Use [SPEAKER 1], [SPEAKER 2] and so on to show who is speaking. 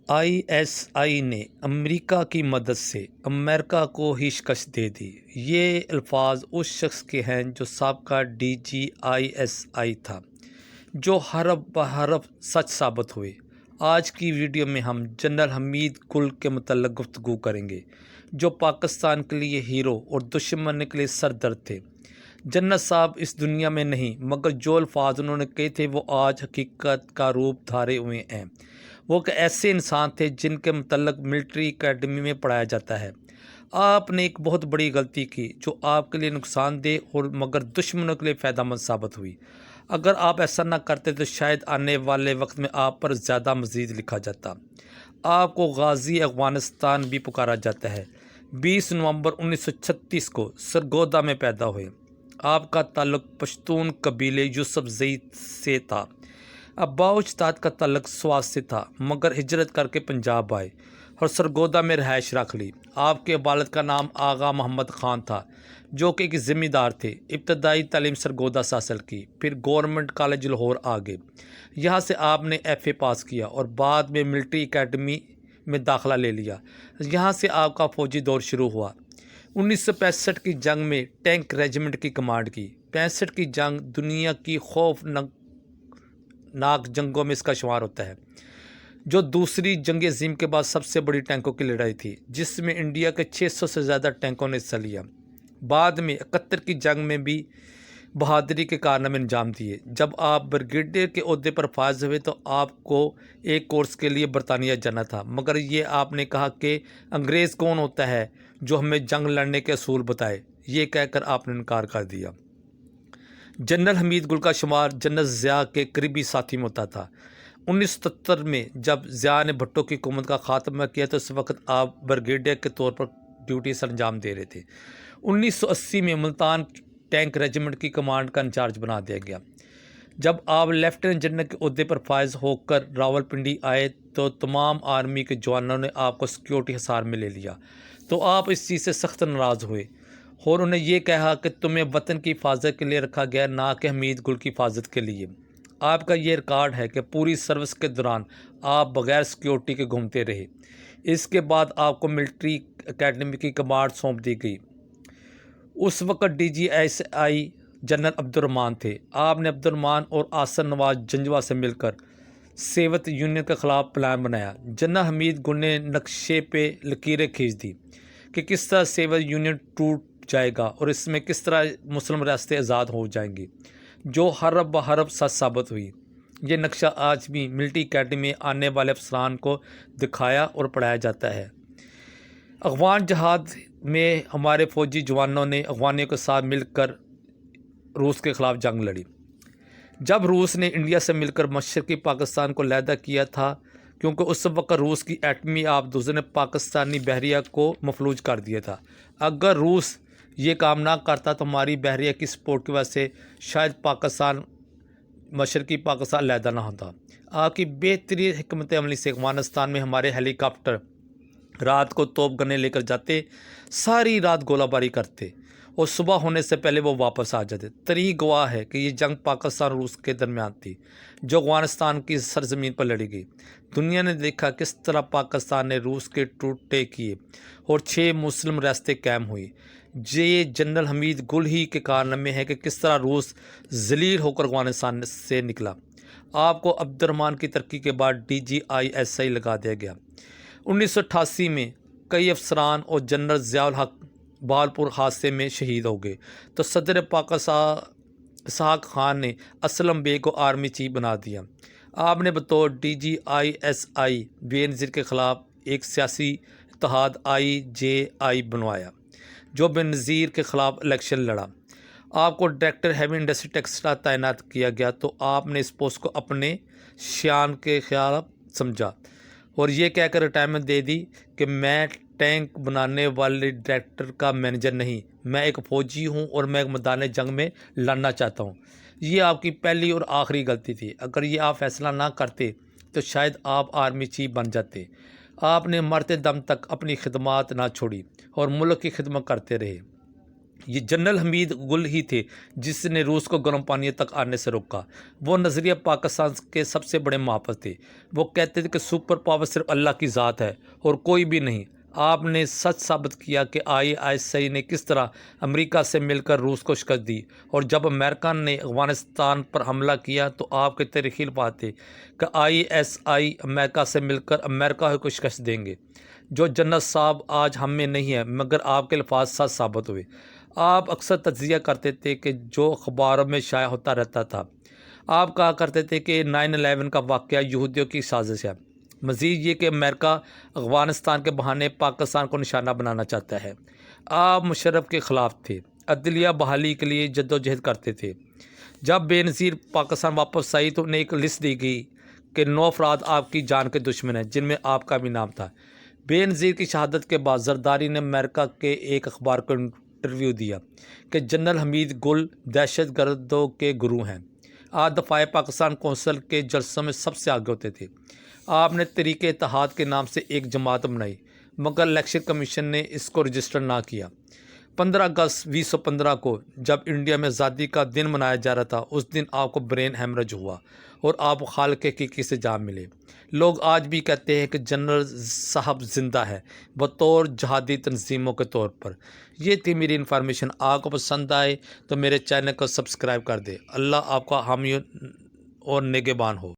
[SPEAKER 1] I S I نے امریکہ کی مدد سے امریکہ کو ہی شکست دے دی۔ یہ الفاظ اس شخص کے ہیں جو سابقہ D G I S I تھا، جو حرف بحرف سچ ثابت ہوئے۔ آج کی ویڈیو میں ہم جنرل حمید گل کے متعلق گفتگو کریں گے، جو پاکستان کے لیے ہیرو اور دشمن کے لیے سردرد تھے۔ جنرل صاحب اس دنیا میں نہیں، مگر جو الفاظ انہوں نے کہے تھے وہ آج حقیقت کا روپ دھارے ہوئے ہیں۔ وہ ایک ایسے انسان تھے جن کے متعلق ملٹری اکیڈمی میں پڑھایا جاتا ہے۔ آپ نے ایک بہت بڑی غلطی کی جو آپ کے لیے نقصان دہ اور مگر دشمنوں کے لیے فائدہ مند ثابت ہوئی۔ اگر آپ ایسا نہ کرتے تو شاید آنے والے وقت میں آپ پر زیادہ مزید لکھا جاتا۔ آپ کو غازی افغانستان بھی پکارا جاتا ہے۔ 20 نومبر 1936 کو سرگودا میں پیدا ہوئے۔ آپ کا تعلق پشتون قبیلے یوسف زئی سے تھا۔ ابا و اجداد کا تعلق سوات سے تھا، مگر ہجرت کر کے پنجاب آئے اور سرگودا میں رہائش رکھ لی۔ آپ کے والد کا نام آغا محمد خان تھا، جو کہ ایک زمیندار تھے۔ ابتدائی تعلیم سرگودا سے حاصل کی، پھر گورنمنٹ کالج لاہور آ گئے۔ یہاں سے آپ نے ایف اے پاس کیا اور بعد میں ملٹری اکیڈمی میں داخلہ لے لیا۔ یہاں سے آپ کا فوجی دور شروع ہوا۔ 1965 کی جنگ میں ٹینک ریجمنٹ کی کمانڈ کی۔ 65 کی جنگ دنیا کی خوفناک جنگوں میں اس کا شمار ہوتا ہے، جو دوسری جنگ عظیم کے بعد سب سے بڑی ٹینکوں کی لڑائی تھی، جس میں انڈیا کے 600 سے زیادہ ٹینکوں نے حصہ لیا۔ بعد میں 71 کی جنگ میں بھی بہادری کے کارنامے انجام دیے۔ جب آپ بریگیڈیئر کے عہدے پر فائز ہوئے تو آپ کو ایک کورس کے لیے برطانیہ جانا تھا، مگر یہ آپ نے کہا کہ انگریز کون ہوتا ہے جو ہمیں جنگ لڑنے کے اصول بتائے۔ یہ کہہ کر آپ نے انکار کر دیا۔ جنرل حمید گل کا شمار جنرل ضیاء کے قریبی ساتھی میں ہوتا تھا۔ 1977 میں جب ضیاء نے بھٹو کی حکومت کا خاتمہ کیا تو اس وقت آپ بریگیڈیئر کے طور پر ڈیوٹی سر انجام دے رہے تھے۔ 1980 میں ملتان ٹینک ریجمنٹ کی کمانڈ کا انچارج بنا دیا گیا۔ جب آپ لیفٹیننٹ جنرل کے عہدے پر فائز ہو کر راولپنڈی آئے تو تمام آرمی کے جوانوں نے آپ کو سیکیورٹی حصار میں لے لیا، تو آپ اس چیز سے سخت ناراض ہوئے اور انہیں یہ کہا کہ تمہیں وطن کی حفاظت کے لیے رکھا گیا، نہ کہ حمید گل کی حفاظت کے لیے۔ آپ کا یہ ریکارڈ ہے کہ پوری سروس کے دوران آپ بغیر سیکیورٹی کے گھومتے رہے۔ اس کے بعد آپ کو ملٹری اکیڈمی کی کمانڈ سونپ دی گئی۔ اس وقت D G S I general Abdur Rahman تھے۔ آپ نے عبد الرحمان اور آصر نواز جنجوہ سے مل کر سیوت یونین کے خلاف پلان بنایا۔ جنرل حمید گل نے نقشے پہ لکیریں کھینچ دی کہ کس طرح سیوت یونین ٹوٹ جائے گا اور اس میں کس طرح مسلم ریاستیں آزاد ہو جائیں گی، جو حرف بحرف سچ ثابت ہوئی۔ یہ نقشہ آج بھی ملٹری اکیڈمی میں آنے والے افسران کو دکھایا اور پڑھایا جاتا ہے۔ افغان جہاد میں ہمارے فوجی جوانوں نے افغانیوں کے ساتھ مل کر روس کے خلاف جنگ لڑی۔ جب روس نے انڈیا سے مل کر مشرقی پاکستان کو علیحدہ کیا تھا، کیونکہ اس وقت روس کی ایٹمی آبدوزوں نے پاکستانی بحریہ کو مفلوج کر دیا تھا۔ اگر روس یہ کام نہ کرتا تو ہماری بحریہ کی سپورٹ کی وجہ سے شاید پاکستان مشرقی پاکستان علیحدہ نہ ہوتا۔ آپ کی بہترین حکمت عملی سے افغانستان میں ہمارے ہیلی کاپٹر رات کو توپ گنے لے کر جاتے، ساری رات گولہ باری کرتے اور صبح ہونے سے پہلے وہ واپس آ جاتے۔ تاریخ گواہ ہے کہ یہ جنگ پاکستان اور روس کے درمیان تھی، جو افغانستان کی سرزمین پر لڑی گئی۔ دنیا نے دیکھا کس طرح پاکستان نے روس کے ٹوٹے کیے اور 6 مسلم ریاستیں قائم ہوئی۔ یہ جنرل حمید گل ہی کے کارنامے ہے کہ کس طرح روس ذلیل ہو کر افغانستان سے نکلا۔ آپ کو عبد الرحمان کی ترقی کے بعد D G I S I لگا دیا گیا۔ 1988 میں کئی افسران اور جنرل ضیاء الحق بہالپور حادثے میں شہید ہو گئے تو صدر پاکستان اسحاق خان نے اسلم بے کو آرمی چیف بنا دیا۔ آپ نے بطور D G I S I بے نظیر کے خلاف ایک سیاسی اتحاد آئی جے آئی بنوایا، جو بے نظیر کے خلاف الیکشن لڑا۔ آپ کو ڈائریکٹر ہیوی انڈسٹری ٹیکسٹائل تعینات کیا گیا تو آپ نے اس پوسٹ کو اپنے شان کے خلاف سمجھا اور یہ کہہ کر ریٹائرمنٹ دے دی کہ میں ٹینک بنانے والے ڈائریکٹر کا مینیجر نہیں، میں ایک فوجی ہوں اور میں ایک میدان جنگ میں لڑنا چاہتا ہوں۔ یہ آپ کی پہلی اور آخری غلطی تھی۔ اگر یہ آپ فیصلہ نہ کرتے تو شاید آپ آرمی چیف بن جاتے۔ آپ نے مرتے دم تک اپنی خدمات نہ چھوڑی اور ملک کی خدمت کرتے رہے۔ یہ جنرل حمید گل ہی تھے جس نے روس کو گرم پانی تک آنے سے روکا۔ وہ نظریہ پاکستان کے سب سے بڑے محافظ تھے۔ وہ کہتے تھے کہ سپر پاور صرف اللہ کی ذات ہے اور کوئی بھی نہیں۔ آپ نے سچ ثابت کیا کہ ISI نے کس طرح امریکہ سے مل کر روس کو شکست دی، اور جب امریکہ نے افغانستان پر حملہ کیا تو آپ کے تاریخی الفاظ تھے کہ ISI امریکہ سے مل کر امریکہ کو شکست دیں گے۔ جو جنرل صاحب آج ہم میں نہیں ہے، مگر آپ کے الفاظ سچ ثابت ہوئے۔ آپ اکثر تجزیہ کرتے تھے کہ جو اخباروں میں شائع ہوتا رہتا تھا۔ آپ کہا کرتے تھے کہ 9/11 کا واقعہ یہودیوں کی سازش ہے۔ مزید یہ کہ امریکہ افغانستان کے بہانے پاکستان کو نشانہ بنانا چاہتا ہے۔ آپ مشرف کے خلاف تھے، عدلیہ بحالی کے لیے جدوجہد کرتے تھے۔ جب بے نظیر پاکستان واپس آئی تو انہیں ایک لسٹ دی گئی کہ 9 افراد آپ کی جان کے دشمن ہیں، جن میں آپ کا بھی نام تھا۔ بے نظیر کی شہادت کے بعد زرداری نے امریکہ کے ایک اخبار کو انٹرویو دیا کہ جنرل حمید گل دہشت گردوں کے گرو ہیں۔ آپ دفاع پاکستان کونسل کے جلسوں میں سب سے آگے ہوتے تھے۔ آپ نے تحریک اتحاد کے نام سے ایک جماعت بنائی، مگر الیکشن کمیشن نے اس کو رجسٹر نہ کیا۔ 15 اگست 2015 کو جب انڈیا میں آزادی کا دن منایا جا رہا تھا، اس دن آپ کو برین ہیمرج ہوا اور آپ خالق حقیقی سے جا ملے۔ لوگ آج بھی کہتے ہیں کہ جنرل صاحب زندہ ہے، بطور جہادی تنظیموں کے طور پر۔ یہ تھی میری انفارمیشن۔ آپ کو پسند آئے تو میرے چینل کو سبسکرائب کر دے۔ اللہ آپ کا حامی اور نگہبان ہو۔